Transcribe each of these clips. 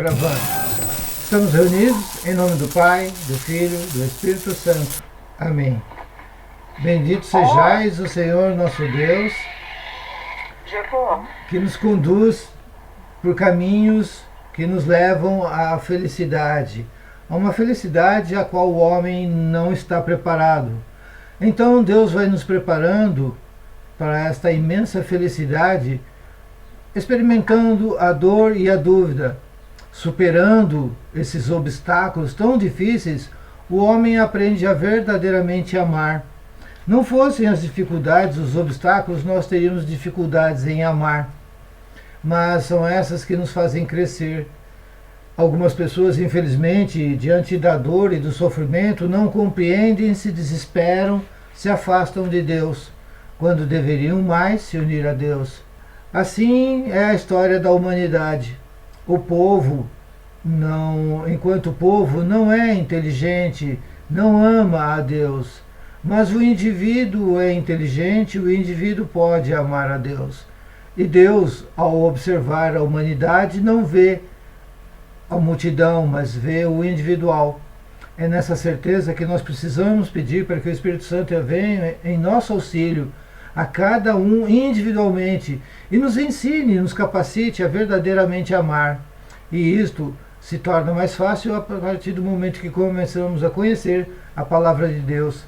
Gravando. Estamos reunidos em nome do Pai, do Filho, do Espírito Santo. Amém. Bendito sejais o Senhor nosso Deus, que nos conduz por caminhos que nos levam à felicidade, a uma felicidade a qual o homem não está preparado. Então Deus vai nos preparando para esta imensa felicidade, experimentando a dor e a dúvida. Superando esses obstáculos tão difíceis, o homem aprende a verdadeiramente amar. Não fossem as dificuldades, os obstáculos, nós teríamos dificuldades em amar. Mas são essas que nos fazem crescer. Algumas pessoas, infelizmente, diante da dor e do sofrimento, não compreendem, se desesperam, se afastam de Deus, quando deveriam mais se unir a Deus. Assim é a história da humanidade. O povo, enquanto povo, não é inteligente, não ama a Deus. Mas o indivíduo é inteligente, o indivíduo pode amar a Deus. E Deus, ao observar a humanidade, não vê a multidão, mas vê o individual. É nessa certeza que nós precisamos pedir para que o Espírito Santo venha em nosso auxílio, a cada um individualmente, e nos ensine, nos capacite a verdadeiramente amar. E isto se torna mais fácil a partir do momento que começamos a conhecer a palavra de Deus.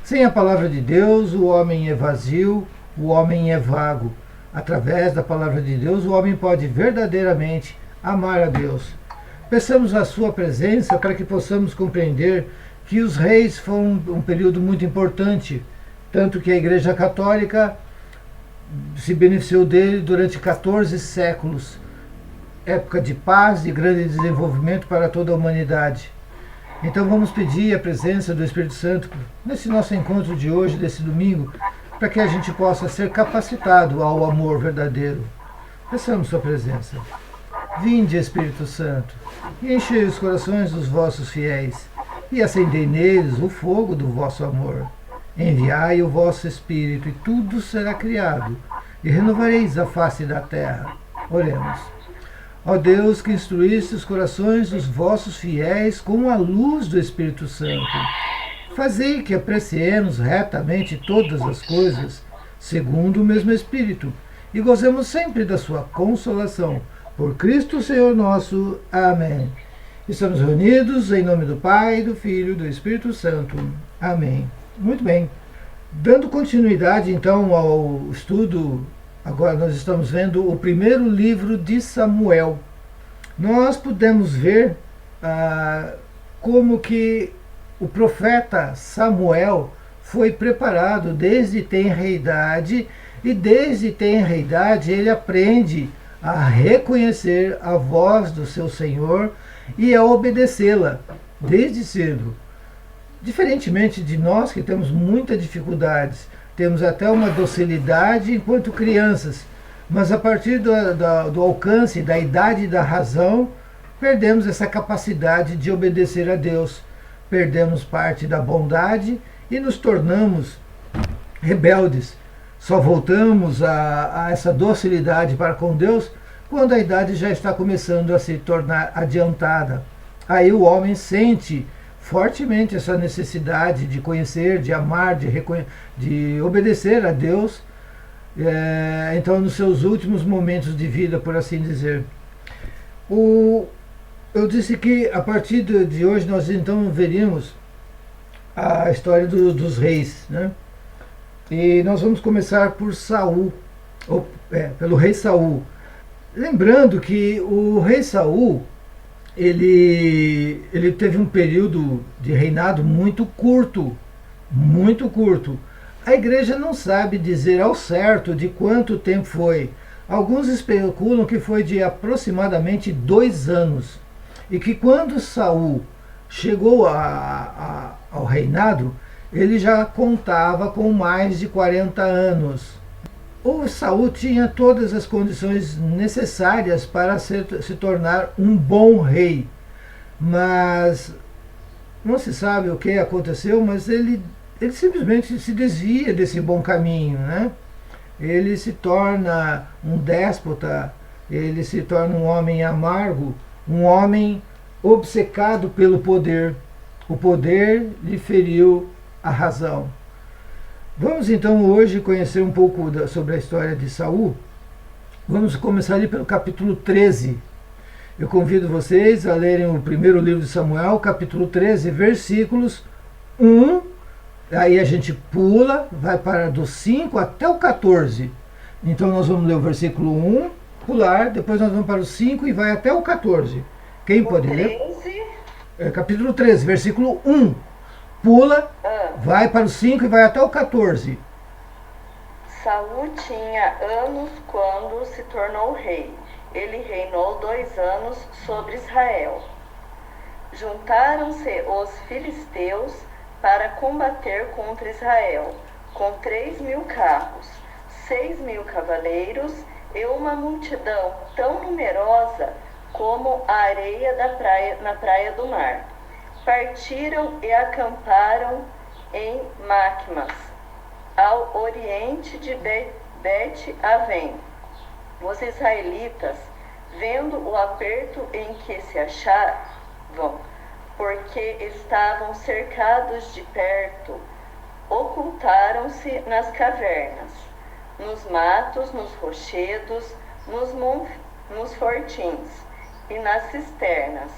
Sem a palavra de Deus, o homem é vazio, o homem é vago. Através da palavra de Deus, o homem pode verdadeiramente amar a Deus. Peçamos a sua presença para que possamos compreender que os reis foram um período muito importante, tanto que a Igreja Católica se beneficiou dele durante 14 séculos, época de paz e grande desenvolvimento para toda a humanidade. Então vamos pedir a presença do Espírito Santo nesse nosso encontro de hoje, desse domingo, para que a gente possa ser capacitado ao amor verdadeiro. Peçamos sua presença. Vinde, Espírito Santo, e enchei os corações dos vossos fiéis, e acendei neles o fogo do vosso amor. Enviai o vosso Espírito, e tudo será criado, e renovareis a face da terra. Oremos. Ó Deus, que instruíste os corações dos vossos fiéis com a luz do Espírito Santo, fazei que apreciemos retamente todas as coisas, segundo o mesmo Espírito, e gozemos sempre da sua consolação. Por Cristo Senhor nosso. Amém. Estamos reunidos em nome do Pai, do Filho e do Espírito Santo. Amém. Muito bem. Dando continuidade, então, ao estudo, agora nós estamos vendo o primeiro livro de Samuel. Nós pudemos ver como que o profeta Samuel foi preparado desde tenra idade, e desde tenra idade ele aprende a reconhecer a voz do seu Senhor e a obedecê-la desde cedo. Diferentemente de nós, que temos muitas dificuldades, temos até uma docilidade enquanto crianças, mas a partir do alcance da idade da razão, perdemos essa capacidade de obedecer a Deus, perdemos parte da bondade e nos tornamos rebeldes. Só voltamos a essa docilidade para com Deus quando a idade já está começando a se tornar adiantada. Aí o homem sente fortemente essa necessidade de conhecer, de amar, de obedecer a Deus, então nos seus últimos momentos de vida, por assim dizer. Eu disse que a partir de hoje nós então veríamos a história dos reis, né? E nós vamos começar por Saul, pelo rei Saul. Lembrando que o rei Saul, ele teve um período de reinado muito curto, muito curto. A igreja não sabe dizer ao certo de quanto tempo foi. Alguns especulam que foi de aproximadamente 2 anos. E que quando Saul chegou ao reinado, ele já contava com mais de 40 anos. O Saul tinha todas as condições necessárias para se tornar um bom rei. Mas não se sabe o que aconteceu, mas ele simplesmente se desvia desse bom caminho, né? Ele se torna um déspota, ele se torna um homem amargo, um homem obcecado pelo poder. O poder lhe feriu a razão. Vamos então hoje conhecer um pouco sobre a história de Saul. Vamos começar ali pelo capítulo 13. Eu convido vocês a lerem o primeiro livro de Samuel, capítulo 13, versículos 1. Aí a gente pula, vai para do 5 até o 14. Então nós vamos ler o versículo 1, pular, depois nós vamos para o 5 e vai até o 14. Quem pode ler? Capítulo 13, versículo 1. Pula, vai para o 5 e vai até o 14. Saul tinha anos quando se tornou rei. Ele reinou 2 anos sobre Israel. Juntaram-se os filisteus para combater contra Israel, com 3.000 carros, 6.000 cavaleiros e uma multidão tão numerosa como a areia na praia do mar. Partiram e acamparam em Macmas, ao oriente de Bet-Aven. Os israelitas, vendo o aperto em que se achavam, porque estavam cercados de perto, ocultaram-se nas cavernas, nos matos, nos rochedos, nos fortins e nas cisternas.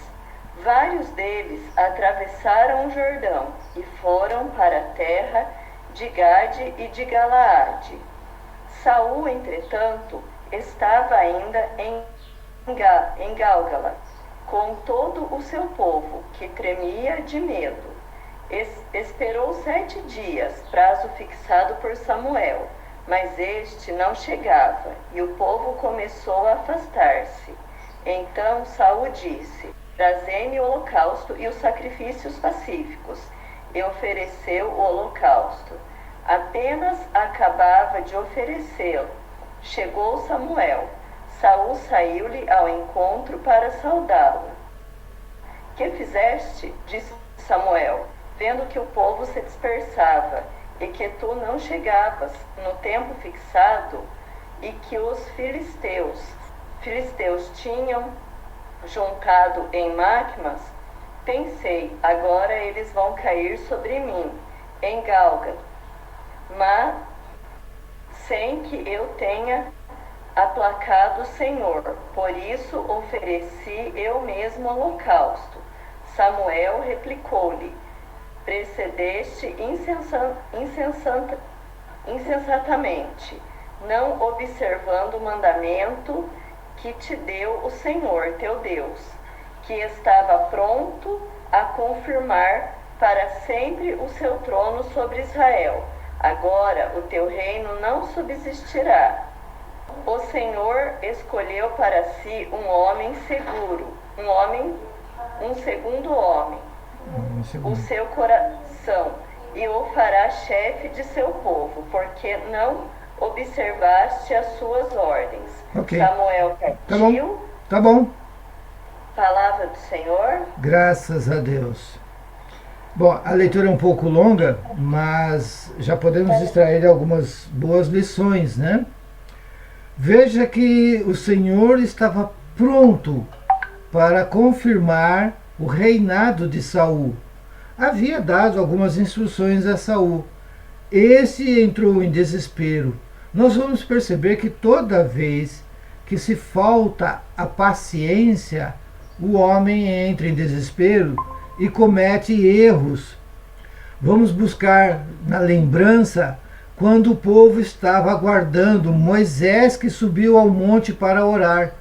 Vários deles atravessaram o Jordão e foram para a terra de Gade e de Galaade. Saul, entretanto, estava ainda em Gálgala, com todo o seu povo, que tremia de medo. Esperou 7 dias, prazo fixado por Samuel, mas este não chegava, e o povo começou a afastar-se. Então Saul disse: trazei-me o holocausto e os sacrifícios pacíficos. E ofereceu o holocausto. Apenas acabava de oferecê-lo. Chegou Samuel. Saul saiu-lhe ao encontro para saudá-lo. Que fizeste? Disse Samuel, vendo que o povo se dispersava e que tu não chegavas no tempo fixado e que os filisteus tinham juntado em Macmas. Pensei, agora eles vão cair sobre mim, em Gálgala, mas sem que eu tenha aplacado o Senhor. Por isso ofereci eu mesmo holocausto. Samuel replicou-lhe: procedeste insensatamente, não observando o mandamento que te deu o Senhor teu Deus, que estava pronto a confirmar para sempre o seu trono sobre Israel. Agora o teu reino não subsistirá. O Senhor escolheu para si um homem seguro, um segundo homem, o seu coração, e o fará chefe de seu povo, porque não observaste as suas ordens. Okay. Samuel partiu. Tá bom. Palavra do Senhor. Graças a Deus. Bom, a leitura é um pouco longa, mas já podemos extrair algumas boas lições, né? Veja que o Senhor estava pronto para confirmar o reinado de Saul. Havia dado algumas instruções a Saul. Esse entrou em desespero. Nós vamos perceber que toda vez que se falta a paciência, o homem entra em desespero e comete erros. Vamos buscar na lembrança quando o povo estava aguardando Moisés, que subiu ao monte para orar.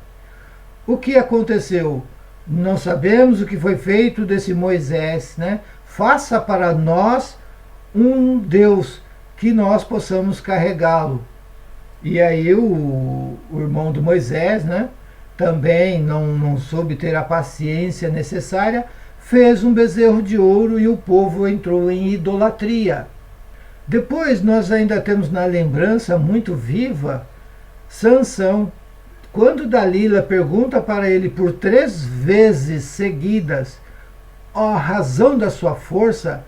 O que aconteceu? Não sabemos o que foi feito desse Moisés, né? Faça para nós um Deus que nós possamos carregá-lo. E aí o irmão de Moisés, né, também não soube ter a paciência necessária, fez um bezerro de ouro e o povo entrou em idolatria. Depois nós ainda temos na lembrança muito viva Sansão, quando Dalila pergunta para ele por 3 vezes seguidas a razão da sua força,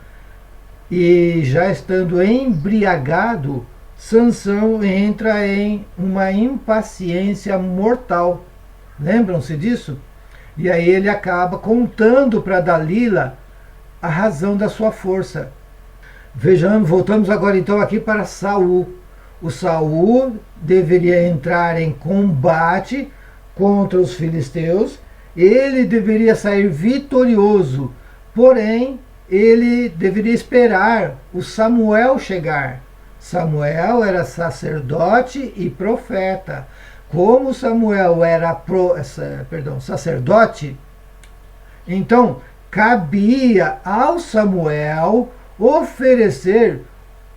e já estando embriagado, Sansão entra em uma impaciência mortal. Lembram-se disso? E aí ele acaba contando para Dalila a razão da sua força. Vejamos, voltamos agora então aqui para Saul. O Saul deveria entrar em combate contra os filisteus, ele deveria sair vitorioso, porém ele deveria esperar o Samuel chegar. Samuel era sacerdote e profeta. Como Samuel era sacerdote, então cabia ao Samuel oferecer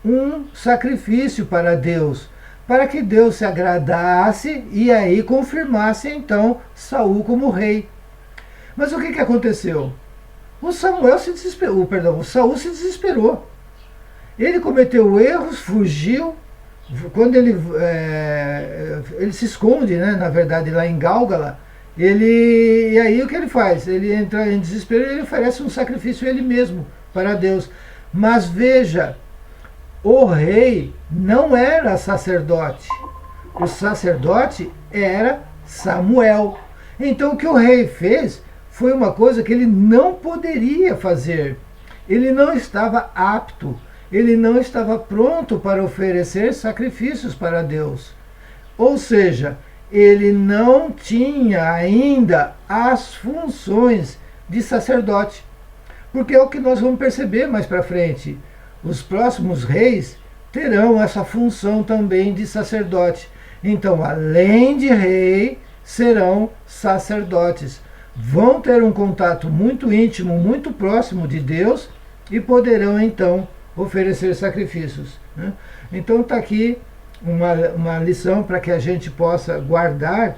um sacrifício para Deus, para que Deus se agradasse e aí confirmasse então Saul como rei. Mas o que aconteceu? O Saul se desesperou. Ele cometeu erros, fugiu. Quando ele se esconde, né, na verdade, lá em Gálgala, e aí o que ele faz? Ele entra em desespero e ele oferece um sacrifício ele mesmo para Deus. Mas veja, o rei não era sacerdote. O sacerdote era Samuel. Então o que o rei fez foi uma coisa que ele não poderia fazer. Ele não estava apto. Ele não estava pronto para oferecer sacrifícios para Deus. Ou seja, ele não tinha ainda as funções de sacerdote. Porque é o que nós vamos perceber mais para frente. Os próximos reis terão essa função também de sacerdote. Então, além de rei, serão sacerdotes. Vão ter um contato muito íntimo, muito próximo de Deus e poderão então oferecer sacrifícios, né? Então está aqui uma lição para que a gente possa guardar.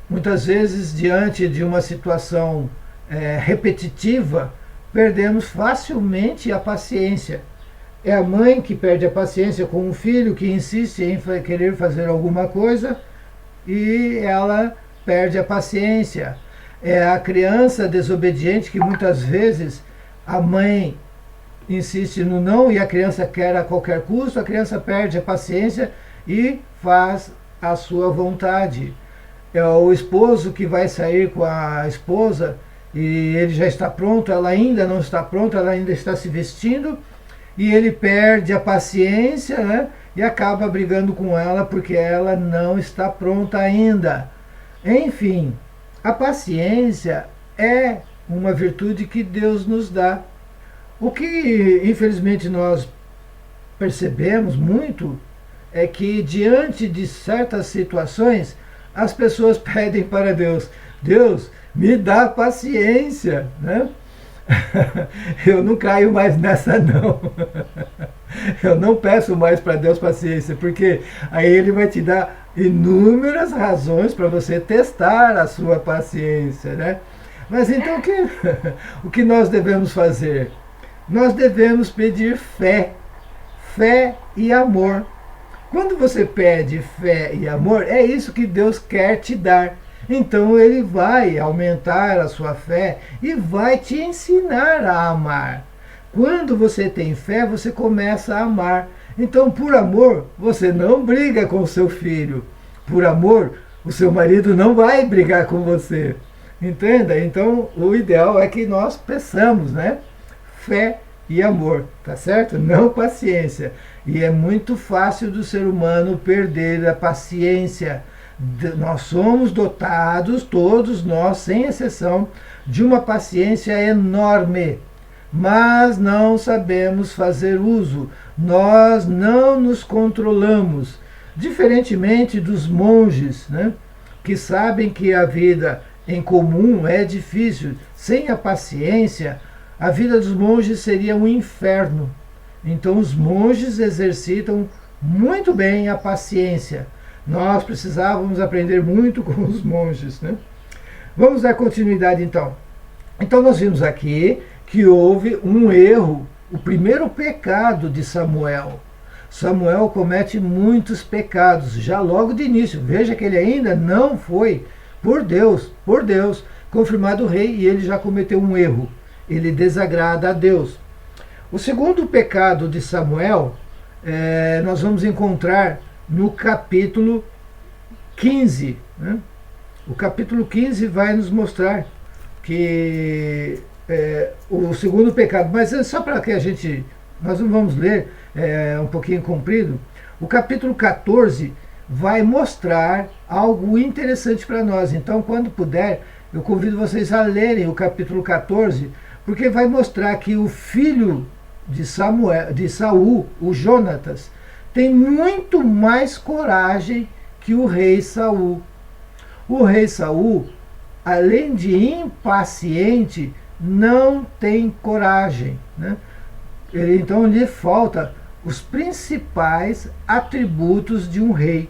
Muitas vezes, diante de uma situação repetitiva, perdemos facilmente a paciência. É a mãe que perde a paciência com o filho que insiste em querer fazer alguma coisa e ela perde a paciência. É a criança desobediente que muitas vezes a mãe insiste no não e a criança quer a qualquer custo, a criança perde a paciência e faz a sua vontade. É o esposo que vai sair com a esposa e ele já está pronto, ela ainda não está pronta, ela ainda está se vestindo e ele perde a paciência, né, e acaba brigando com ela porque ela não está pronta ainda. Enfim, a paciência é uma virtude que Deus nos dá. O que, infelizmente, nós percebemos muito é que, diante de certas situações, as pessoas pedem para Deus: Deus, me dá paciência, né? Eu não caio mais nessa, não. Eu não peço mais para Deus paciência, porque aí Ele vai te dar inúmeras razões para você testar a sua paciência, né? Mas então o que nós devemos fazer? Nós devemos pedir fé e amor. Quando você pede fé e amor, é isso que Deus quer te dar. Então Ele vai aumentar a sua fé e vai te ensinar a amar. Quando você tem fé, você começa a amar. Então, por amor, você não briga com o seu filho. Por amor, o seu marido não vai brigar com você. Entenda? Então, o ideal é que nós peçamos, né? Fé e amor, tá certo? Não paciência. E é muito fácil do ser humano perder a paciência. Nós somos dotados, todos nós, sem exceção, de uma paciência enorme, mas não sabemos fazer uso. Nós não nos controlamos, diferentemente dos monges, né, que sabem que a vida em comum é difícil. Sem a paciência, a vida dos monges seria um inferno. Então os monges exercitam muito bem a paciência. Nós precisávamos aprender muito com os monges, né? Vamos dar continuidade então. Então nós vimos aqui que houve um erro, o primeiro pecado de Samuel. Samuel comete muitos pecados, já logo de início. Veja que ele ainda não foi, por Deus, confirmado rei, e ele já cometeu um erro. Ele desagrada a Deus. O segundo pecado de Samuel, nós vamos encontrar no capítulo 15. Né? O capítulo 15 vai nos mostrar que o segundo pecado, mas é só para que nós não vamos ler, um pouquinho comprido. O capítulo 14 vai mostrar algo interessante para nós. Então, quando puder, eu convido vocês a lerem o capítulo 14, porque vai mostrar que o filho de Saul, o Jonatas, tem muito mais coragem que o rei Saul. O rei Saul, além de impaciente, não tem coragem, né? Então lhe falta os principais atributos de um rei.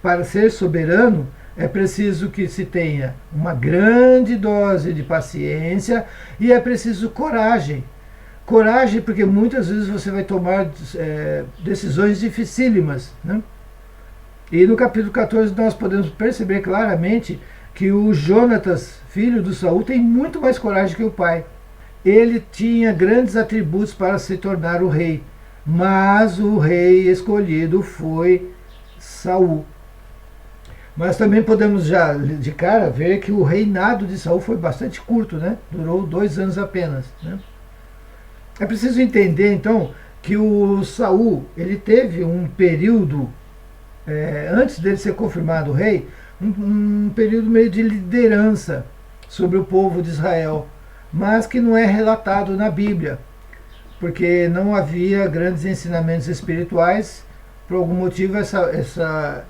Para ser soberano, é preciso que se tenha uma grande dose de paciência e é preciso coragem. Coragem porque muitas vezes você vai tomar decisões dificílimas, né? E no capítulo 14 nós podemos perceber claramente que o Jonatas, filho do Saul, tem muito mais coragem que o pai. Ele tinha grandes atributos para se tornar o rei, mas o rei escolhido foi Saul. Mas também podemos já de cara ver que o reinado de Saul foi bastante curto, né? Durou 2 anos apenas, né? É preciso entender então que o Saul, ele teve um período, antes dele ser confirmado rei, um período meio de liderança sobre o povo de Israel, mas que não é relatado na Bíblia, porque não havia grandes ensinamentos espirituais. Por algum motivo essa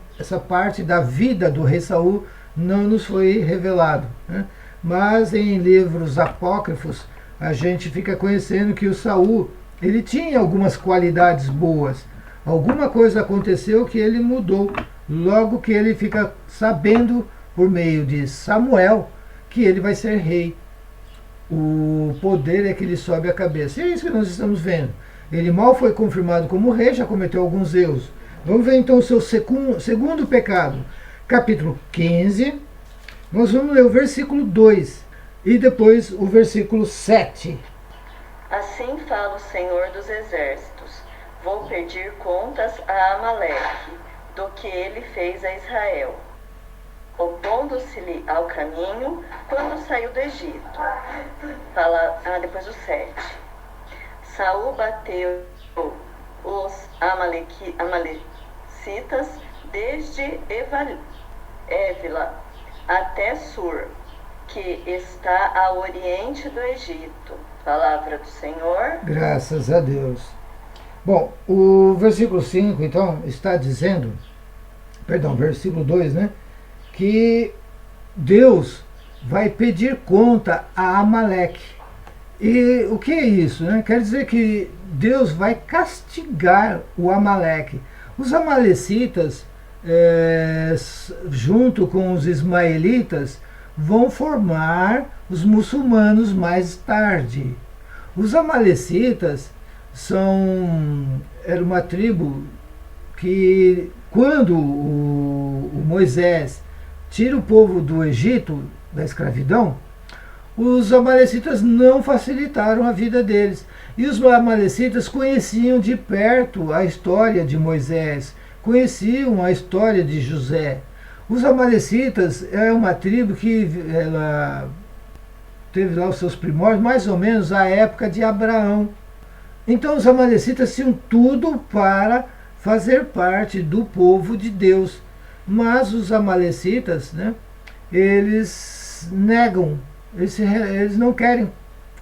parte da vida do rei Saul não nos foi revelado, né? Mas em livros apócrifos a gente fica conhecendo que o Saul, ele tinha algumas qualidades boas. Alguma coisa aconteceu que ele mudou, logo que ele fica sabendo por meio de Samuel que ele vai ser rei. O poder é que lhe sobe a cabeça. E é isso que nós estamos vendo. Ele mal foi confirmado como rei, já cometeu alguns erros. Vamos ver então o seu segundo pecado. Capítulo 15. Nós vamos ler o versículo 2 e depois o versículo 7. Assim fala o Senhor dos Exércitos: vou pedir contas a Amaleque do que ele fez a Israel, opondo-se-lhe ao caminho quando saiu do Egito. Depois o 7. Saul bateu os amalecitas desde Évila até Sur, que está a oriente do Egito. Palavra do Senhor. Graças a Deus. Bom, o versículo 5, então, está dizendo, versículo 2, né? Que Deus vai pedir conta a Amaleque. E o que é isso, né? Quer dizer que Deus vai castigar o Amaleque. Os amalecitas, junto com os ismaelitas, vão formar os muçulmanos mais tarde. Os amalecitas era uma tribo que, quando o Moisés tira o povo do Egito, da escravidão, os amalecitas não facilitaram a vida deles. E os amalecitas conheciam de perto a história de Moisés, conheciam a história de José. Os amalecitas é uma tribo que ela teve lá os seus primórdios mais ou menos à época de Abraão. Então os amalecitas tinham tudo para fazer parte do povo de Deus. Mas os amalecitas, né, eles negam, eles não querem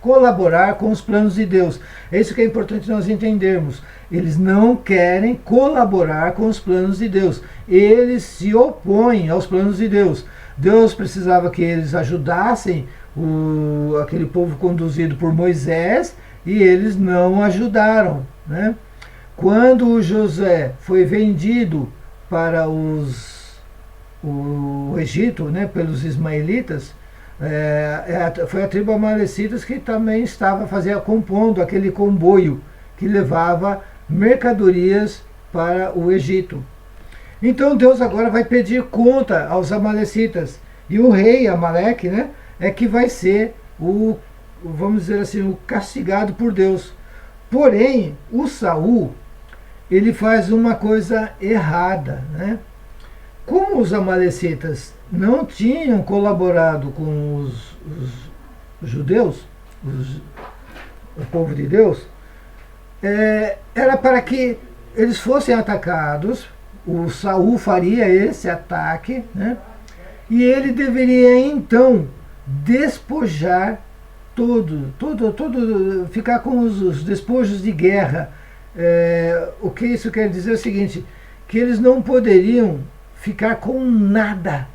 colaborar com os planos de Deus. É isso que é importante nós entendermos. Eles não querem colaborar com os planos de Deus. Eles se opõem aos planos de Deus. Deus precisava que eles ajudassem aquele povo conduzido por Moisés, e eles não ajudaram, né? Quando José foi vendido para o Egito, né, pelos ismaelitas, foi a tribo amalecitas que também estava compondo aquele comboio que levava mercadorias para o Egito. Então Deus agora vai pedir conta aos amalecitas, e o rei Amaleque, né, é que vai ser vamos dizer assim, o castigado por Deus. Porém, o Saul, ele faz uma coisa errada, né? Como os amalecitas não tinham colaborado com os judeus, o povo de Deus, era para que eles fossem atacados. O Saul faria esse ataque, né? E ele deveria então despojar ficar com os despojos de guerra. O que isso quer dizer é o seguinte, que eles não poderiam ficar com nada.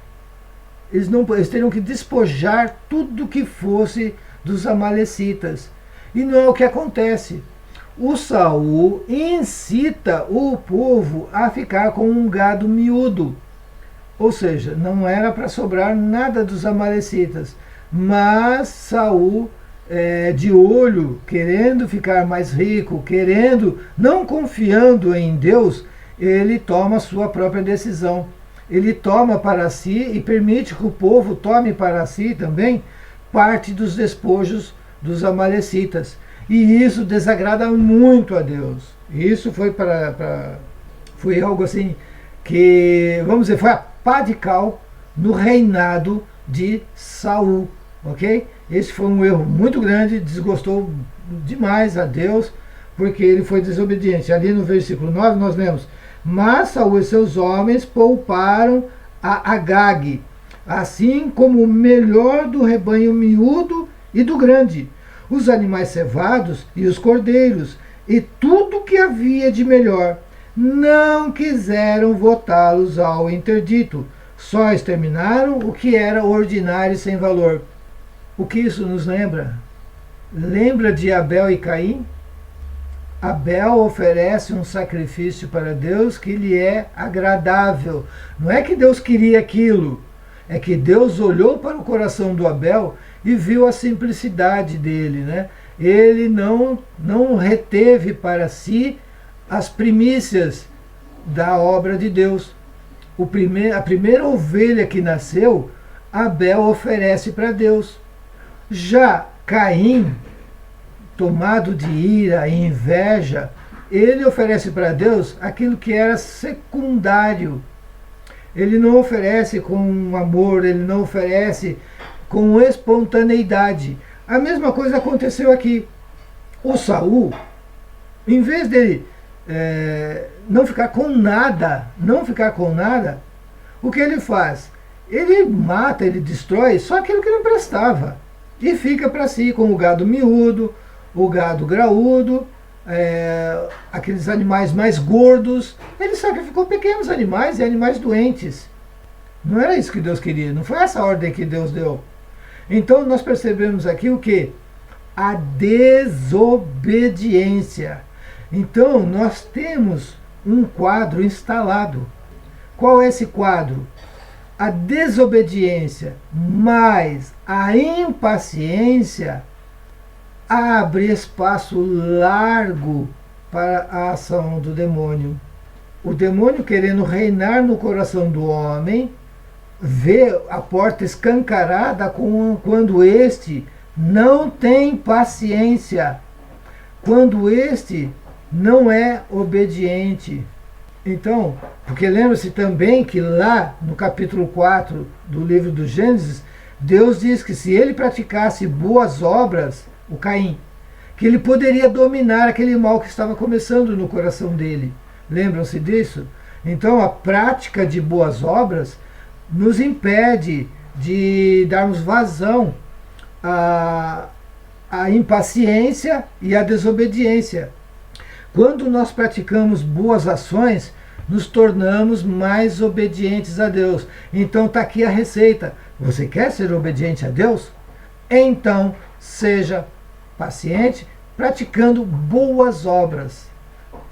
Eles teriam que despojar tudo que fosse dos amalecitas. E não é o que acontece. O Saul incita o povo a ficar com um gado miúdo. Ou seja, não era para sobrar nada dos amalecitas. Mas Saul, de olho, querendo ficar mais rico, não confiando em Deus, ele toma a sua própria decisão. Ele toma para si e permite que o povo tome para si também parte dos despojos dos amalecitas. E isso desagrada muito a Deus. Isso foi algo assim que, vamos dizer, foi a pá de cal no reinado de Saul, ok? Esse foi um erro muito grande, desgostou demais a Deus, porque ele foi desobediente. Ali no versículo 9 nós lemos: mas Saul e seus homens pouparam a Agag, assim como o melhor do rebanho miúdo e do grande, os animais cevados e os cordeiros, e tudo que havia de melhor. Não quiseram votá-los ao interdito, só exterminaram o que era ordinário e sem valor. O que isso nos lembra? Lembra de Abel e Caim? Abel oferece um sacrifício para Deus que lhe é agradável. Não é que Deus queria aquilo, é que Deus olhou para o coração do Abel e viu a simplicidade dele, né? Ele não reteve para si as primícias da obra de Deus. A primeira ovelha que nasceu, Abel oferece para Deus. Já Caim, tomado de ira e inveja, ele oferece para Deus aquilo que era secundário. Ele não oferece com amor, ele não oferece com espontaneidade. A mesma coisa aconteceu aqui. O Saul, em vez dele não ficar com nada, o que ele faz? Ele mata, ele destrói só aquilo que não prestava. E fica para si com o gado miúdo, o gado graúdo, aqueles animais mais gordos. Ele sacrificou pequenos animais e animais doentes. Não era isso que Deus queria, não foi essa a ordem que Deus deu. Então nós percebemos aqui o que? A desobediência. Então nós temos um quadro instalado. Qual é esse quadro? A desobediência mais a impaciência abre espaço largo para a ação do demônio. O demônio, querendo reinar no coração do homem, vê a porta escancarada quando este não tem paciência, quando este não é obediente. Então, porque lembra-se também que lá no capítulo 4 do livro do Gênesis, Deus diz que se ele praticasse boas obras, o Caim, que ele poderia dominar aquele mal que estava começando no coração dele. Lembram-se disso? Então a prática de boas obras nos impede de darmos vazão à impaciência e à desobediência. Quando nós praticamos boas ações, nos tornamos mais obedientes a Deus. Então está aqui a receita. Você quer ser obediente a Deus? Então seja paciente, praticando boas obras.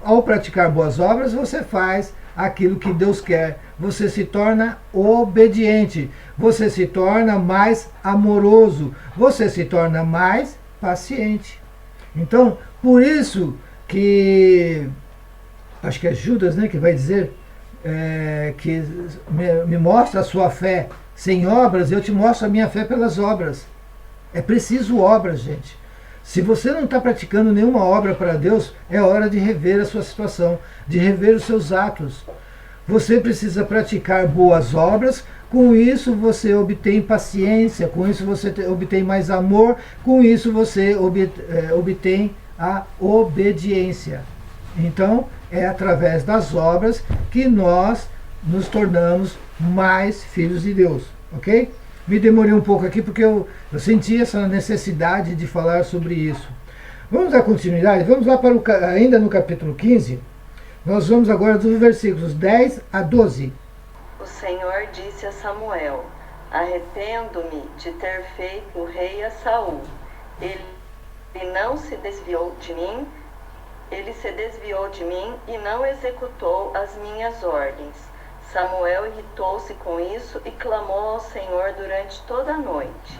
Ao praticar boas obras, você faz aquilo que Deus quer. Você se torna obediente. Você se torna mais amoroso. Você se torna mais paciente. Então, por isso que acho que é Judas, né, que vai dizer que me mostra a sua fé sem obras, eu te mostro a minha fé pelas obras. É preciso obras, gente. Se você não está praticando nenhuma obra para Deus, é hora de rever a sua situação, de rever os seus atos. você precisa praticar boas obras, com isso você obtém paciência, com isso você obtém mais amor, com isso você obtém a obediência. Então, é através das obras que nós nos tornamos mais filhos de Deus, ok? Me demorei um pouco aqui porque eu senti essa necessidade de falar sobre isso. Vamos dar continuidade? Vamos lá para ainda no capítulo 15. Nós vamos agora dos versículos 10 a 12. O Senhor disse a Samuel: arrependo-me de ter feito o rei a Saul. Ele não se desviou de mim, ele se desviou de mim e não executou as minhas ordens. Samuel irritou-se com isso e clamou ao Senhor durante toda a noite.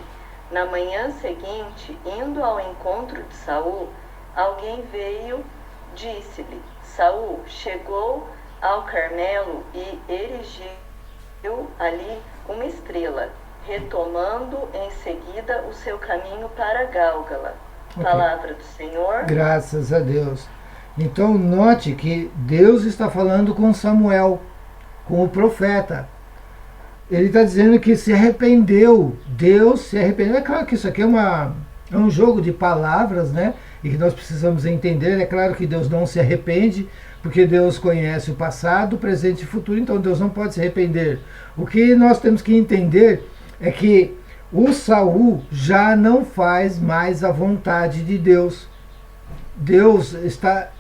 Na manhã seguinte, indo ao encontro de Saul, alguém veio, disse-lhe: Saul chegou ao Carmelo e erigiu ali uma estrela, retomando em seguida o seu caminho para Gálgala. Okay. Palavra do Senhor. Graças a Deus. Então note que Deus está falando com Samuel, com o profeta. Ele está dizendo que se arrependeu. Deus se arrependeu. É claro que isso aqui é um jogo de palavras, né? E que nós precisamos entender. É claro que Deus não se arrepende, porque Deus conhece o passado, o presente e o futuro, então Deus não pode se arrepender. O que nós temos que entender é que o Saul já não faz mais a vontade de Deus. Deus está,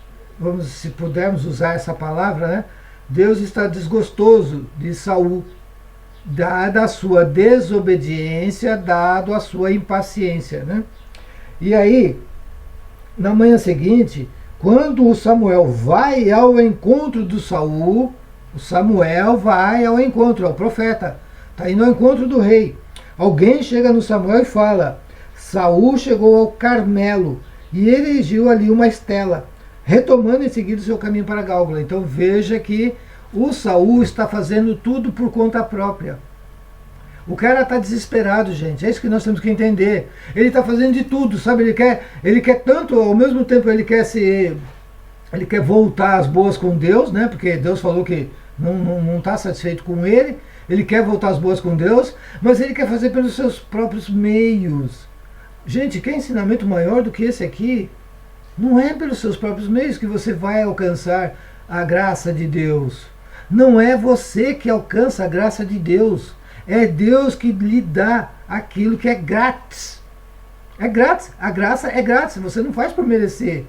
se pudermos usar essa palavra, né? Deus está desgostoso de Saul, dada a sua desobediência, dado a sua impaciência, né? E aí, na manhã seguinte, quando o Samuel vai ao encontro do Saul, o Samuel vai ao encontro, ao profeta, está indo ao encontro do rei. Alguém chega no Samuel e fala: Saul chegou ao Carmelo e erigiu ali uma estela, retomando em seguida o seu caminho para Gálgala. Então veja que o Saul está fazendo tudo por conta própria. O cara está desesperado, gente. É isso que nós temos que entender. Ele está fazendo de tudo, sabe? Ele quer tanto, ao mesmo tempo ele quer voltar às boas com Deus, né? Porque Deus falou que não está satisfeito com ele. Ele quer voltar às boas com Deus, mas ele quer fazer pelos seus próprios meios. Gente, que ensinamento maior do que esse aqui? Não é pelos seus próprios meios que você vai alcançar a graça de Deus. Não é você que alcança a graça de Deus. É Deus que lhe dá aquilo que é grátis. É grátis. A graça é grátis. Você não faz por merecer.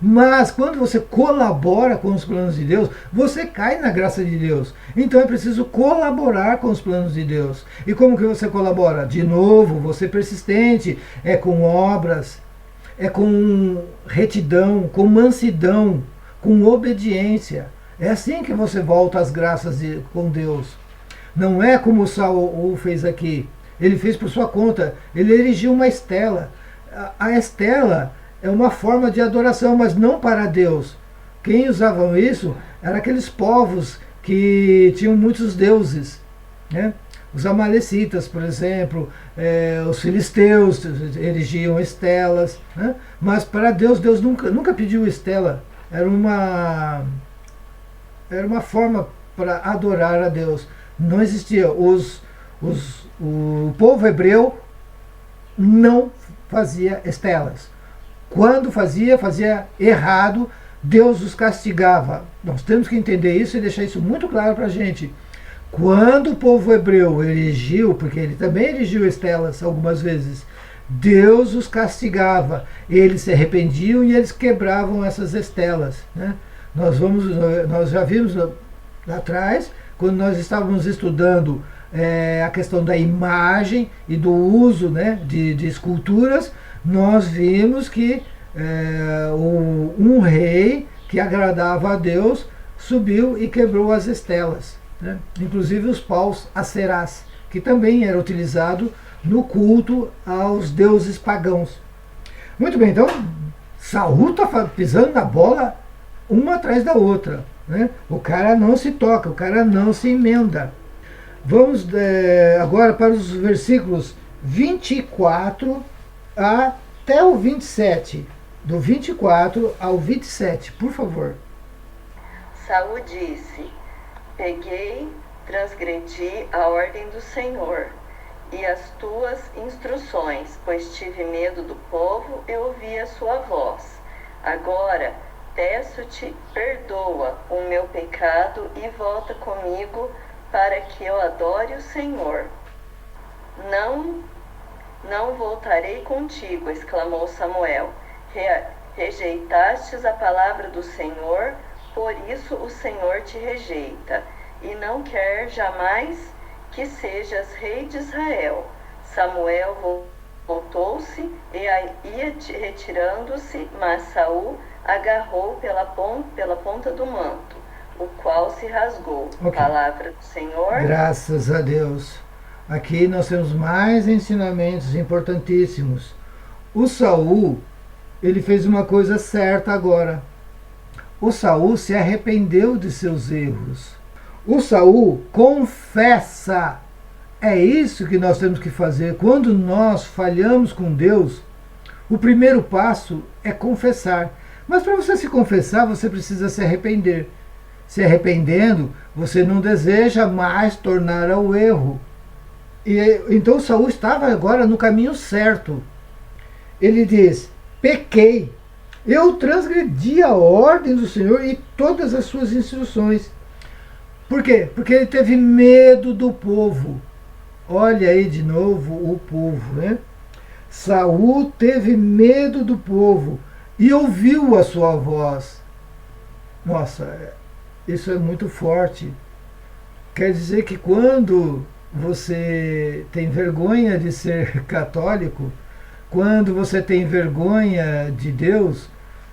Mas quando você colabora com os planos de Deus, você cai na graça de Deus. Então é preciso colaborar com os planos de Deus. E como que você colabora? De novo, você persistente. É com obras, é com retidão, com mansidão, com obediência. É assim que você volta às graças com Deus. Não é como o Saul fez aqui. Ele fez por sua conta. Ele erigiu uma estela. A estela é uma forma de adoração, mas não para Deus. Quem usavam isso eram aqueles povos que tinham muitos deuses, né? Os amalecitas, por exemplo, os filisteus erigiam estelas, né? Mas para Deus, Deus nunca pediu estela. Era uma forma para adorar a Deus. Não existia. O povo hebreu não fazia estelas. Quando fazia errado, Deus os castigava. Nós temos que entender isso e deixar isso muito claro para a gente. Quando o povo hebreu erigiu, porque ele também erigiu estelas algumas vezes, Deus os castigava. Eles se arrependiam e eles quebravam essas estelas, né? Nós já vimos lá atrás, quando nós estávamos estudando a questão da imagem e do uso, né, de esculturas, nós vimos que um rei que agradava a Deus subiu e quebrou as estelas, né? Inclusive os paus acerás, que também era utilizado no culto aos deuses pagãos. Muito bem, então Saul está pisando na bola uma atrás da outra, né? O cara não se toca, o cara não se emenda. Vamos agora para os versículos 24 até o 27. Do 24 ao 27, por favor. Saul disse: Peguei, transgredi a ordem do Senhor e as tuas instruções, pois tive medo do povo e ouvi a sua voz. Agora peço-te, perdoa o meu pecado e volta comigo para que eu adore o Senhor. Não voltarei contigo, exclamou Samuel. Rejeitastes a palavra do Senhor, por isso o Senhor te rejeita, e não quer jamais que sejas rei de Israel. Samuel voltou-se e ia retirando-se, mas Saul agarrou pela ponta do manto, o qual se rasgou. Okay. Palavra do Senhor. Graças a Deus. Aqui nós temos mais ensinamentos importantíssimos. O Saul, ele fez uma coisa certa agora. O Saul se arrependeu de seus erros. O Saul confessa. É isso que nós temos que fazer. Quando nós falhamos com Deus, o primeiro passo é confessar. Mas para você se confessar, você precisa se arrepender. Se arrependendo, você não deseja mais tornar ao erro. Então Saul estava agora no caminho certo. Ele diz: pequei, eu transgredi a ordem do Senhor e todas as suas instruções. Por quê? Porque ele teve medo do povo. Olha aí de novo o povo, né? Saul teve medo do povo e ouviu a sua voz. Nossa, isso é muito forte. Quer dizer que quando você tem vergonha de ser católico, quando você tem vergonha de Deus,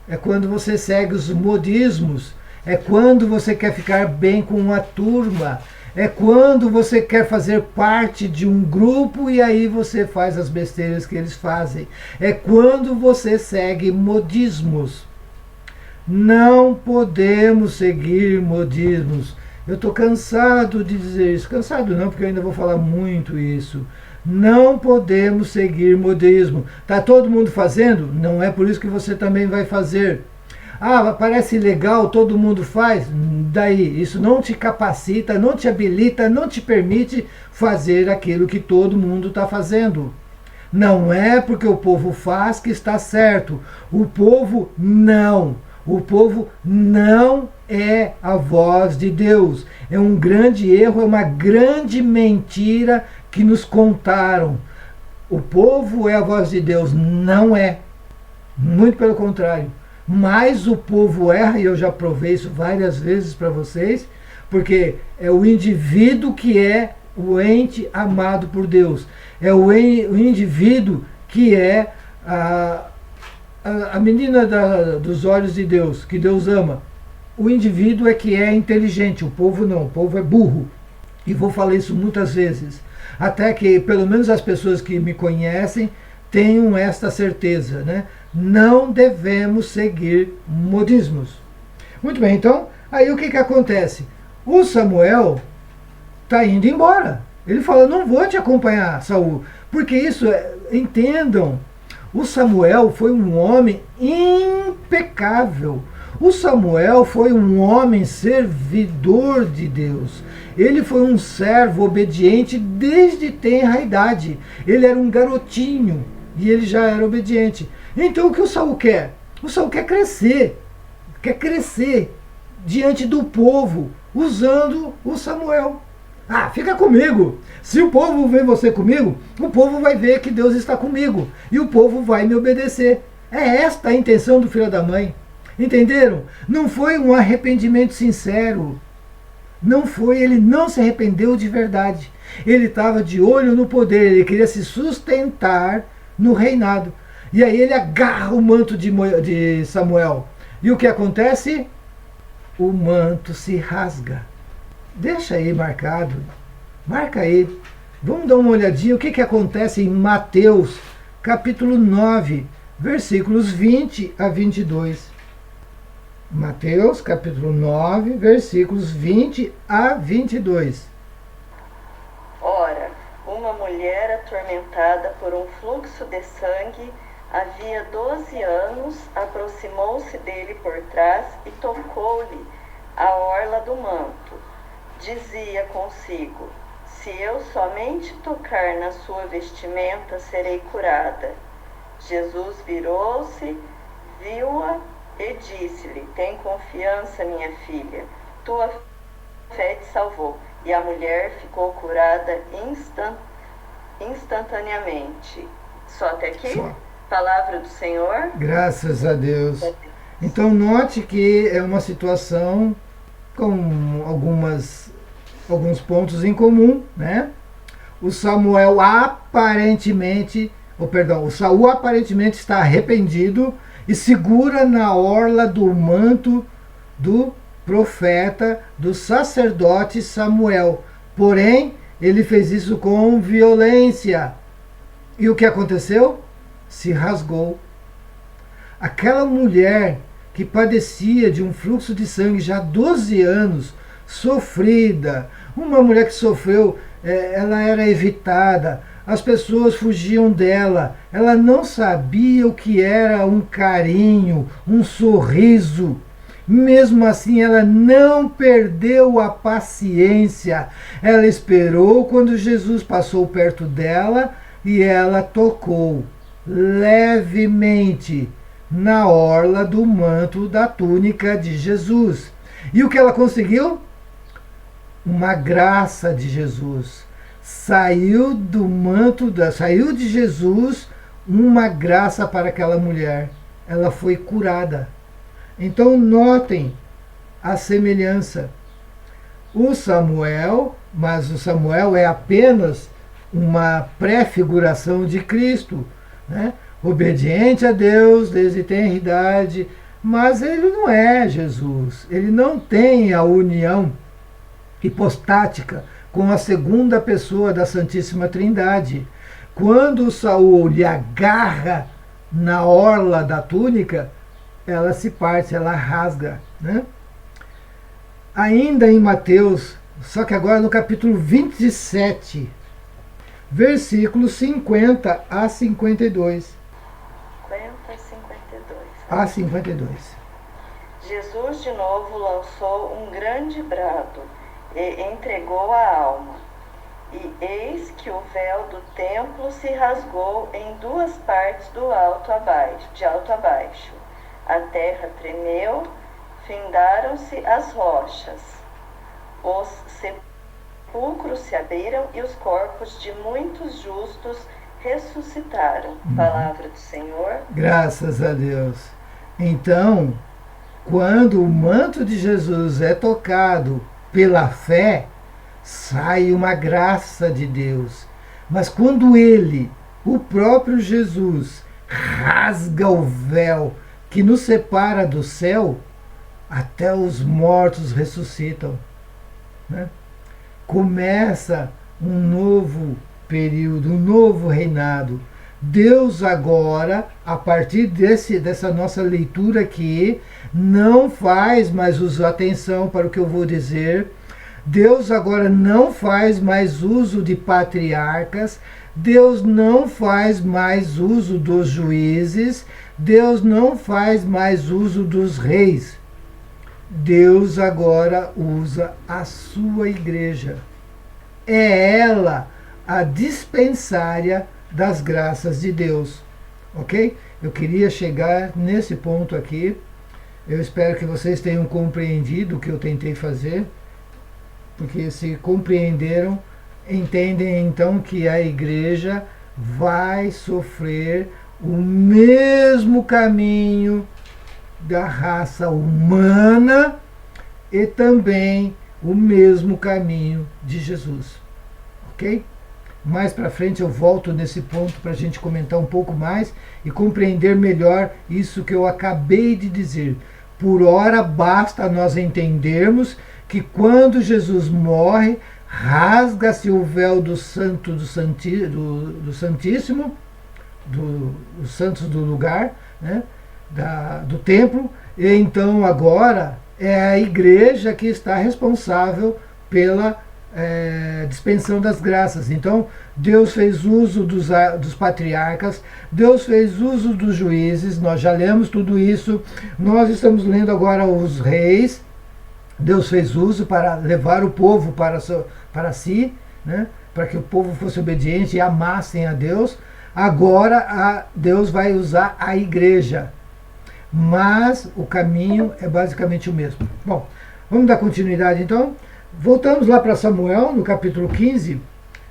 é quando você segue os modismos, é quando você quer ficar bem com uma turma, é quando você quer fazer parte de um grupo e aí você faz as besteiras que eles fazem. É quando você segue modismos. Não podemos seguir modismos. Eu estou cansado de dizer isso. Cansado não, porque eu ainda vou falar muito isso. Não podemos seguir modismo. Está todo mundo fazendo? Não é por isso que você também vai fazer. Ah, parece legal, todo mundo faz? Daí, isso não te capacita, não te habilita, não te permite fazer aquilo que todo mundo está fazendo. Não é porque o povo faz que está certo. O povo não. O povo não é a voz de Deus. É um grande erro, é uma grande mentira que nos contaram. O povo é a voz de Deus. Não é. Muito pelo contrário. Mas o povo erra, e eu já provei isso várias vezes para vocês, porque é o indivíduo que é o ente amado por Deus. É o indivíduo que é a menina dos olhos de Deus, que Deus ama. O indivíduo é que é inteligente, o povo não, o povo é burro. E vou falar isso muitas vezes, até que pelo menos as pessoas que me conhecem tenham esta certeza, né? Não devemos seguir modismos. Muito bem, então, aí o que acontece? O Samuel está indo embora. Ele fala: não vou te acompanhar, Saul, porque isso, entendam, o Samuel foi um homem impecável. O Samuel foi um homem servidor de Deus. Ele foi um servo obediente desde tenra idade. Ele era um garotinho e ele já era obediente. Então o que o Saul quer? O Saul quer crescer diante do povo, usando o Samuel. Ah, fica comigo. Se o povo vê você comigo, o povo vai ver que Deus está comigo e o povo vai me obedecer. É esta a intenção do filho da mãe. Entenderam? Não foi um arrependimento sincero. Não foi, ele não se arrependeu de verdade. Ele estava de olho no poder, ele queria se sustentar no reinado. E aí ele agarra o manto de Samuel. E o que acontece? O manto se rasga. Deixa aí marcado. Marca aí. Vamos dar uma olhadinha o que acontece em Mateus, capítulo 9, versículos 20 a 22. Mateus, capítulo 9, versículos 20 a 22. Ora, uma mulher atormentada por um fluxo de sangue havia 12 anos, aproximou-se dele por trás e tocou-lhe a orla do manto. dizia consigo: se eu somente tocar na sua vestimenta, serei curada. Jesus virou-se, viu-a e disse-lhe: tem confiança, minha filha, tua fé te salvou. E a mulher ficou curada instantaneamente. Só até aqui? Só. Palavra do Senhor. Graças a Deus. Então note que é uma situação com alguns pontos em comum, né? O Saul aparentemente está arrependido e segura na orla do manto do profeta, do sacerdote Samuel. Porém, ele fez isso com violência. E o que aconteceu? Se rasgou. Aquela mulher que padecia de um fluxo de sangue já há 12 anos, sofrida, uma mulher que sofreu, ela era evitada, as pessoas fugiam dela, ela não sabia o que era um carinho, um sorriso. Mesmo assim, ela não perdeu a paciência. Ela esperou quando Jesus passou perto dela e ela tocou levemente na orla do manto da túnica de Jesus. E o que ela conseguiu? Uma graça de Jesus. Saiu de Jesus uma graça para aquela mulher. Ela foi curada. Então notem a semelhança. Mas o Samuel é apenas uma pré-figuração de Cristo, né? Obediente a Deus desde tenra idade, mas ele não é Jesus. Ele não tem a união hipostática com a segunda pessoa da Santíssima Trindade. Quando Saul lhe agarra na orla da túnica, ela se parte, ela rasga, né? Ainda em Mateus, só que agora no capítulo 27, versículos 50 a 52. 50 a 52. A 52. Jesus de novo lançou um grande brado e entregou a alma. E eis que o véu do templo se rasgou em duas partes de alto a baixo. A terra tremeu, findaram-se as rochas. Os sepulcros se abriram e os corpos de muitos justos ressuscitaram. Palavra do Senhor. Graças a Deus. Então, quando o manto de Jesus é tocado pela fé, sai uma graça de Deus. Mas quando ele, o próprio Jesus, rasga o véu que nos separa do céu, até os mortos ressuscitam, né? Começa um novo período, um novo reinado. Deus agora, a partir dessa nossa leitura aqui, não faz mais uso, atenção para o que eu vou dizer, Deus agora não faz mais uso de patriarcas, Deus não faz mais uso dos juízes, Deus não faz mais uso dos reis. Deus agora usa a sua igreja. É ela a dispensária das graças de Deus. Ok? Eu queria chegar nesse ponto aqui. Eu espero que vocês tenham compreendido o que eu tentei fazer, porque se compreenderam, entendem então que a igreja vai sofrer o mesmo caminho da raça humana e também o mesmo caminho de Jesus. Ok? Mais para frente eu volto nesse ponto para a gente comentar um pouco mais e compreender melhor isso que eu acabei de dizer. Por ora basta nós entendermos que quando Jesus morre, rasga-se o véu do santo do santíssimo, dos santos do lugar, né, do templo, e então agora é a igreja que está responsável pela dispensão das graças. Então Deus fez uso dos patriarcas, Deus fez uso dos juízes, nós já lemos tudo isso, nós estamos lendo agora os reis, Deus fez uso para levar o povo para si, né? Para que o povo fosse obediente e amassem a Deus. Agora Deus vai usar a igreja, mas o caminho é basicamente o mesmo. Bom, vamos dar continuidade então. Voltamos lá para Samuel, no capítulo 15.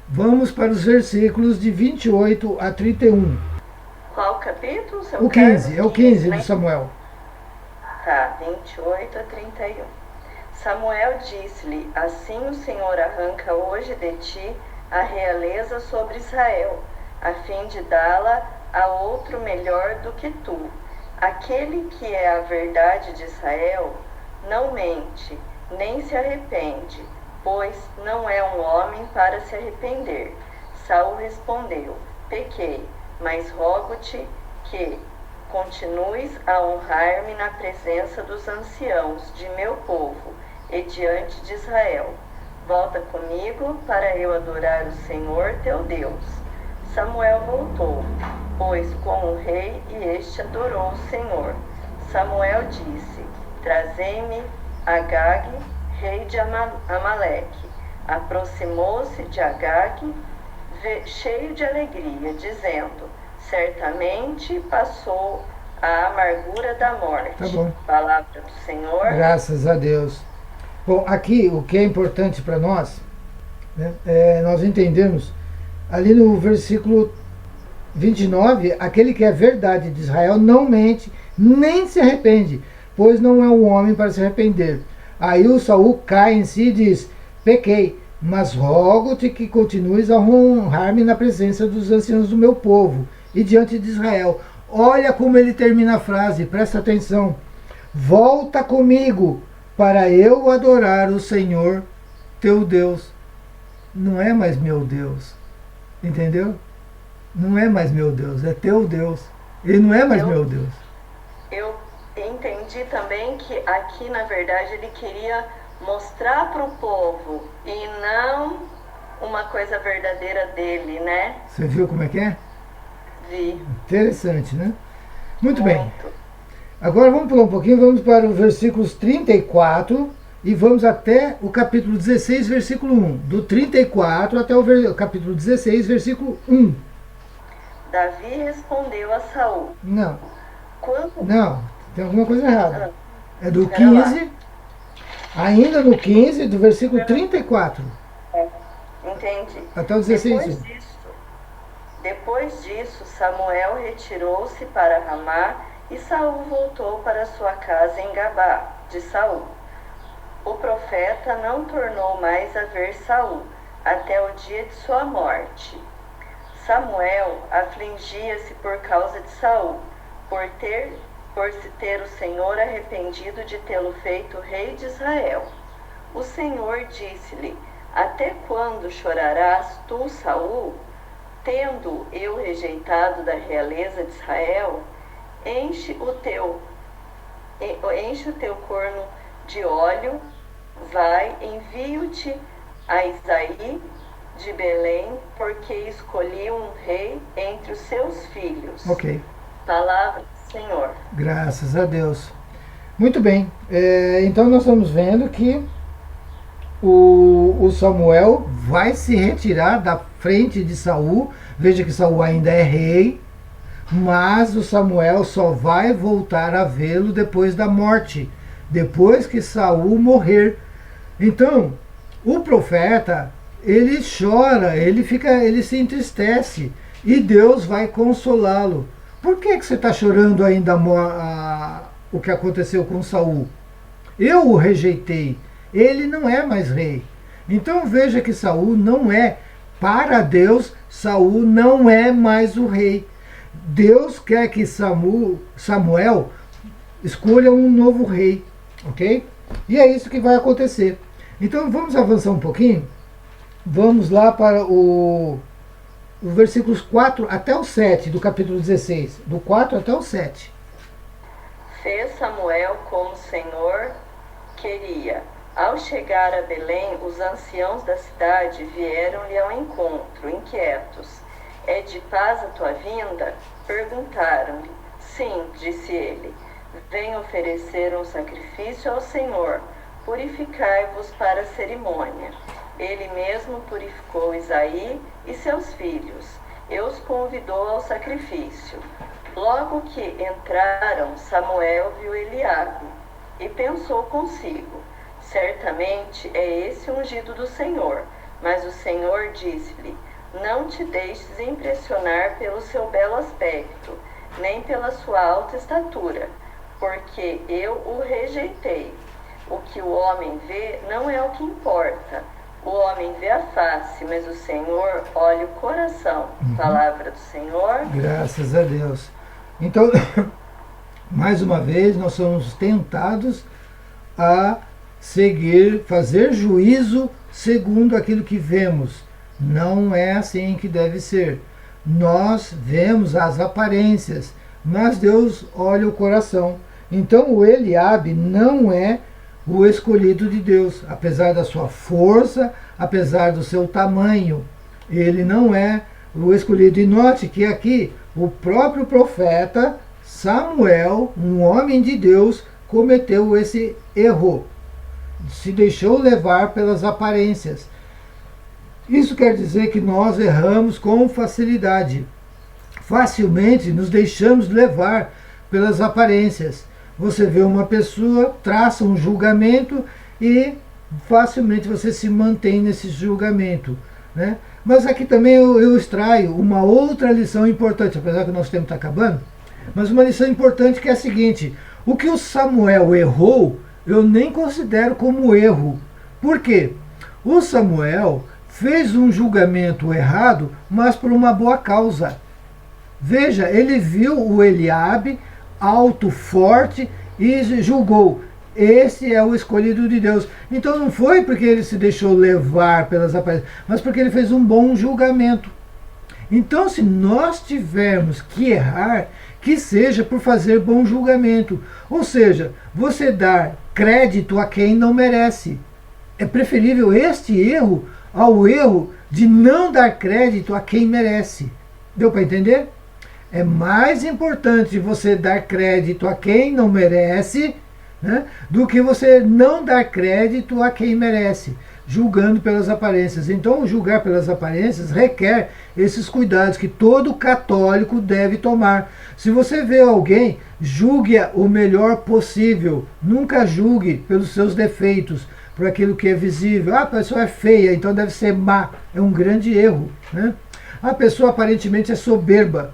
Vamos para os versículos de 28 a 31. Qual capítulo? O 15, é o 15 né? de Samuel. Tá, 28 a 31. Samuel disse-lhe: assim o Senhor arranca hoje de ti a realeza sobre Israel, a fim de dá-la a outro melhor do que tu. Aquele que é a verdade de Israel não mente, nem se arrepende, pois não é um homem para se arrepender. Saul respondeu: pequei, mas rogo-te que continues a honrar-me na presença dos anciãos de meu povo e diante de Israel. Volta comigo para eu adorar o Senhor teu Deus. Samuel voltou, pois com o rei, e este adorou o Senhor. Samuel disse: trazei-me Agag, rei de Amaleque. Aproximou-se de Agag, cheio de alegria, dizendo: certamente passou a amargura da morte. Tá bom. Palavra do Senhor. Graças a Deus. Bom, aqui o que é importante para nós, né, nós entendemos ali no versículo 29, aquele que é verdade de Israel não mente, nem se arrepende, pois não é um homem para se arrepender. Aí o Saul cai em si e diz: pequei, mas rogo-te que continues a honrar-me na presença dos anciãos do meu povo e diante de Israel. Olha como ele termina a frase, presta atenção. Volta comigo para eu adorar o Senhor teu Deus. Não é mais meu Deus, entendeu? Não é mais meu Deus, é teu Deus. Ele não é mais meu Deus. Eu entendi também que aqui, na verdade, ele queria mostrar para o povo e não uma coisa verdadeira dele, né? Você viu como é que é? Vi. Interessante, né? Muito bem. Agora vamos pular um pouquinho, vamos para os versículos 34 e vamos até o capítulo 16, versículo 1. Do 34 até o capítulo 16, versículo 1. Davi respondeu a Saul: Não. Quando... Não, tem alguma coisa errada. É do Espera lá. 15, ainda no 15, do versículo 34 Entendi. até o 16. Depois disso, Samuel retirou-se para Ramá e Saul voltou para sua casa em Gabá de Saul. O profeta não tornou mais a ver Saul até o dia de sua morte. Samuel afligia-se por causa de Saul, por se ter o Senhor arrependido de tê-lo feito rei de Israel. O Senhor disse-lhe: até quando chorarás tu, Saul? Tendo eu rejeitado da realeza de Israel, enche o teu corno de óleo, vai, envio-te a Isaí de Belém, porque escolhi um rei entre os seus filhos. Ok. Palavra do Senhor. Graças a Deus. Muito bem. Então nós estamos vendo que o Samuel vai se retirar da frente de Saul. Veja que Saul ainda é rei, mas o Samuel só vai voltar a vê-lo depois da morte, depois que Saul morrer. Então, o profeta, ele chora, ele se entristece e Deus vai consolá-lo. Por que você está chorando ainda o que aconteceu com Saul? Eu o rejeitei. Ele não é mais rei. Então veja que Saul não é, para Deus, Saul não é mais o rei. Deus quer que Samuel escolha um novo rei, ok? E é isso que vai acontecer. Então vamos avançar um pouquinho. Vamos lá para os versículos 4 até o 7 do capítulo 16. Do 4 até o 7. Fez Samuel como o Senhor queria. Ao chegar a Belém, os anciãos da cidade vieram-lhe ao encontro, inquietos. É de paz a tua vinda? Perguntaram-lhe. Sim, disse ele. Venho oferecer um sacrifício ao Senhor, purificai-vos para a cerimônia. Ele mesmo purificou Isaí e seus filhos, e os convidou ao sacrifício. Logo que entraram, Samuel viu Eliabe, e pensou consigo: certamente é esse ungido do Senhor. Mas o Senhor disse-lhe: não te deixes impressionar pelo seu belo aspecto, nem pela sua alta estatura, porque eu o rejeitei. O que o homem vê não é o que importa. O homem vê a face, mas o Senhor olha o coração. Palavra do Senhor. Graças a Deus. Então, mais uma vez, nós somos tentados a seguir, fazer juízo segundo aquilo que vemos. Não é assim que deve ser. Nós vemos as aparências, mas Deus olha o coração. Então o Eliabe não é o escolhido de Deus, apesar da sua força, apesar do seu tamanho. Ele não é o escolhido. E note que aqui o próprio profeta Samuel, um homem de Deus, cometeu esse erro. Se deixou levar pelas aparências. Isso quer dizer que nós erramos com facilidade. Facilmente nos deixamos levar pelas aparências. Você vê uma pessoa, traça um julgamento e facilmente você se mantém nesse julgamento, né? Mas aqui também eu extraio uma outra lição importante, apesar que o nosso tempo está acabando, mas uma lição importante que é a seguinte: o que o Samuel errou, eu nem considero como erro. Por quê? O Samuel fez um julgamento errado, mas por uma boa causa. Veja, ele viu o Eliabe alto, forte, e julgou: esse é o escolhido de Deus. Então não foi porque ele se deixou levar pelas aparências, mas porque ele fez um bom julgamento. Então, se nós tivermos que errar, que seja por fazer bom julgamento. Ou seja, você dar crédito a quem não merece. É preferível este erro ao erro de não dar crédito a quem merece. Deu para entender? É mais importante você dar crédito a quem não merece, né, do que você não dar crédito a quem merece, julgando pelas aparências. Então, julgar pelas aparências requer esses cuidados que todo católico deve tomar. Se você vê alguém, julgue-a o melhor possível. Nunca julgue pelos seus defeitos, por aquilo que é visível. Ah, a pessoa é feia, então deve ser má. É um grande erro, né? A pessoa aparentemente é soberba.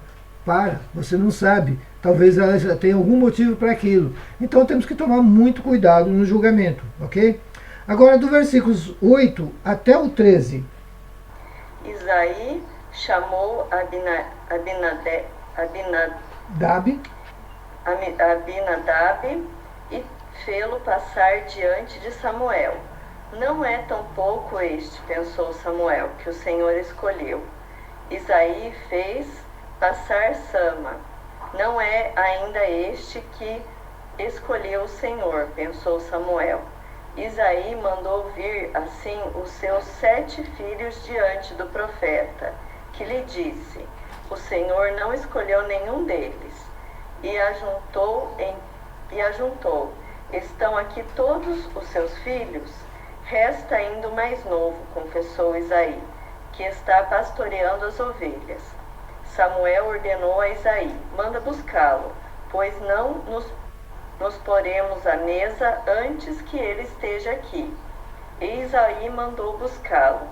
Você não sabe. Talvez ela já tenha algum motivo para aquilo. Então temos que tomar muito cuidado no julgamento, ok? Agora, do versículos 8 até o 13. Isaí chamou Abinadab e fê-lo passar diante de Samuel. Não é tampouco este, pensou Samuel, que o Senhor escolheu. Isaí fez passar Sama. Não é ainda este que escolheu o Senhor, pensou Samuel. Isaí mandou vir assim os seus 7 filhos diante do profeta, que lhe disse: o Senhor não escolheu nenhum deles. E ajuntou: estão aqui todos os seus filhos? Resta ainda o mais novo, confessou Isaí, que está pastoreando as ovelhas. Samuel ordenou a Isaí: manda buscá-lo, pois não nos poremos à mesa antes que ele esteja aqui. E Isaí mandou buscá-lo.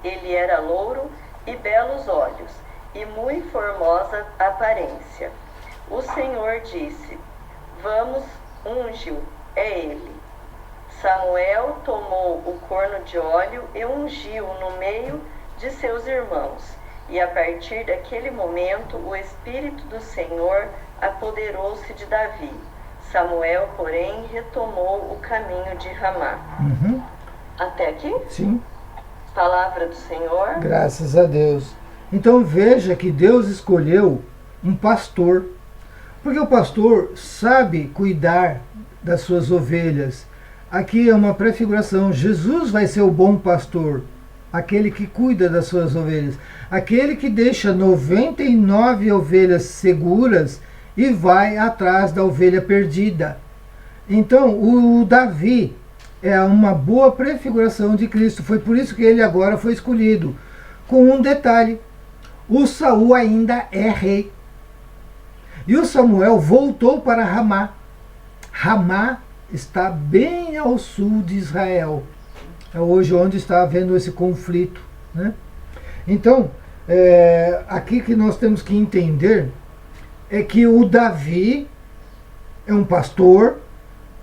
Ele era louro e belos olhos, e muito formosa aparência. O Senhor disse: vamos, unge-o, é ele. Samuel tomou o corno de óleo e ungiu-o no meio de seus irmãos. E a partir daquele momento o Espírito do Senhor apoderou-se de Davi. Samuel, porém, retomou o caminho de Ramá. Até aqui? Sim. Palavra do Senhor. Graças a Deus. Então veja que Deus escolheu um pastor, porque o pastor sabe cuidar das suas ovelhas. Aqui é uma prefiguração. Jesus vai ser o bom pastor, aquele que cuida das suas ovelhas, aquele que deixa 99 ovelhas seguras e vai atrás da ovelha perdida. Então o Davi, é uma boa prefiguração de Cristo. Foi por isso que ele agora foi escolhido. Com um detalhe: o Saul ainda é rei. E o Samuel voltou para Ramá. Ramá está bem ao sul de Israel. É hoje onde está havendo esse conflito, né? Então, aqui que nós temos que entender é que o Davi é um pastor,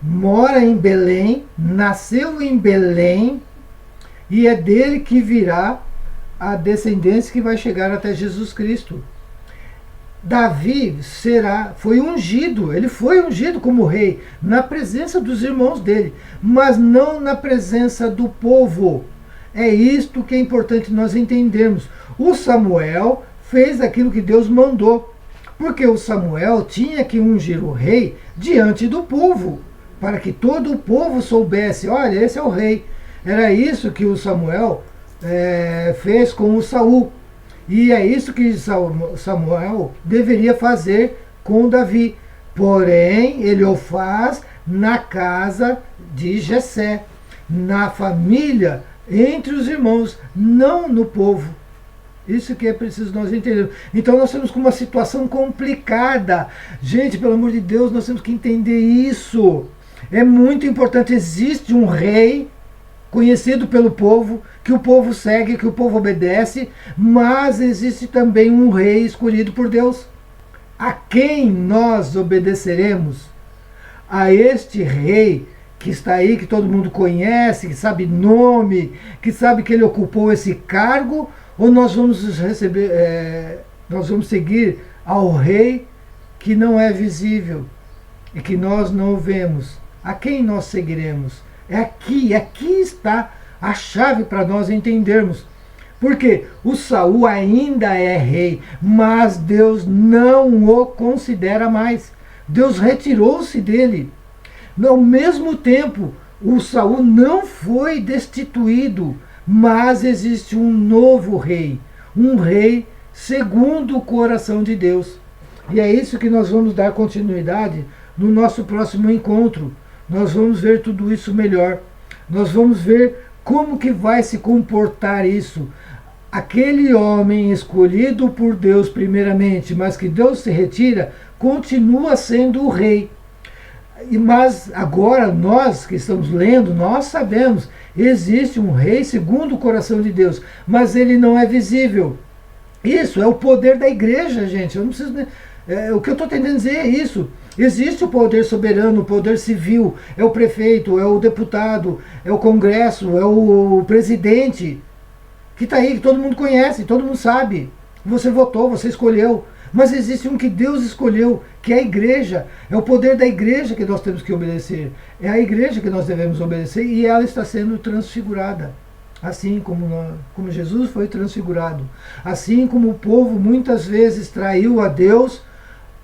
mora em Belém, nasceu em Belém, e é dele que virá a descendência que vai chegar até Jesus Cristo. Davi foi ungido, ele foi ungido como rei na presença dos irmãos dele, mas não na presença do povo. É isto que é importante nós entendermos. O Samuel fez aquilo que Deus mandou, porque o Samuel tinha que ungir o rei diante do povo, para que todo o povo soubesse: olha, esse é o rei. Era isso que o Samuel fez com o Saul. E é isso que Samuel deveria fazer com Davi. Porém, ele o faz na casa de Jessé, na família, entre os irmãos, não no povo. Isso que é preciso nós entendermos. Então nós temos uma situação complicada. Gente, pelo amor de Deus, nós temos que entender isso. É muito importante. Existe um rei conhecido pelo povo, que o povo segue, que o povo obedece, mas existe também um rei escolhido por Deus. A quem nós obedeceremos? A este rei que está aí, que todo mundo conhece, que sabe nome, que sabe que ele ocupou esse cargo, ou nós vamos seguir ao rei que não é visível e que nós não vemos? A quem nós seguiremos? Aqui está a chave para nós entendermos. Porque o Saul ainda é rei, mas Deus não o considera mais. Deus retirou-se dele. Ao mesmo tempo, o Saul não foi destituído, mas existe um novo rei, um rei segundo o coração de Deus. E é isso que nós vamos dar continuidade no nosso próximo encontro. Nós vamos ver tudo isso melhor. Nós vamos ver como que vai se comportar isso. Aquele homem escolhido por Deus primeiramente, mas que Deus se retira, continua sendo o rei. Mas agora nós que estamos lendo, nós sabemos, existe um rei segundo o coração de Deus, mas ele não é visível. Isso é o poder da igreja, gente. Eu não preciso... o que eu estou tentando dizer é isso. Existe o poder soberano, o poder civil, é o prefeito, é o deputado, é o congresso, é o presidente, que está aí, que todo mundo conhece, todo mundo sabe. Você votou, você escolheu. Mas existe um que Deus escolheu, que é a igreja. É o poder da igreja que nós temos que obedecer. É a igreja que nós devemos obedecer, e ela está sendo transfigurada. Assim como Jesus foi transfigurado. Assim como o povo muitas vezes traiu a Deus,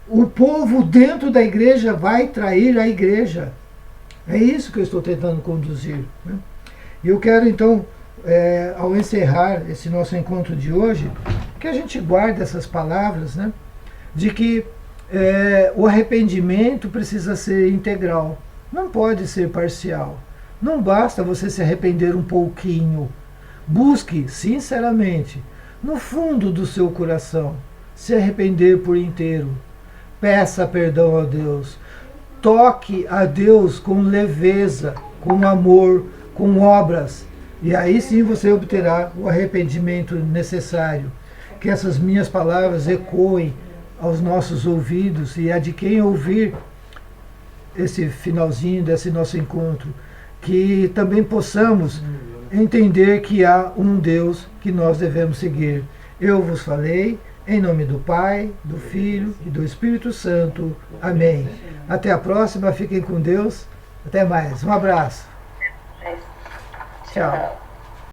o povo dentro da igreja vai trair a igreja. É isso que eu estou tentando conduzir, né? E eu quero então, ao encerrar esse nosso encontro de hoje, que a gente guarde essas palavras, né, de que o arrependimento precisa ser integral, não pode ser parcial. Não basta você se arrepender um pouquinho. Busque, sinceramente, no fundo do seu coração, se arrepender por inteiro. Peça perdão a Deus. Toque a Deus com leveza, com amor, com obras. E aí sim você obterá o arrependimento necessário. Que essas minhas palavras ecoem aos nossos ouvidos e a de quem ouvir esse finalzinho desse nosso encontro. Que também possamos entender que há um Deus que nós devemos seguir. Eu vos falei, em nome do Pai, do Filho e do Espírito Santo. Amém. Até a próxima, fiquem com Deus. Até mais. Um abraço. Tchau.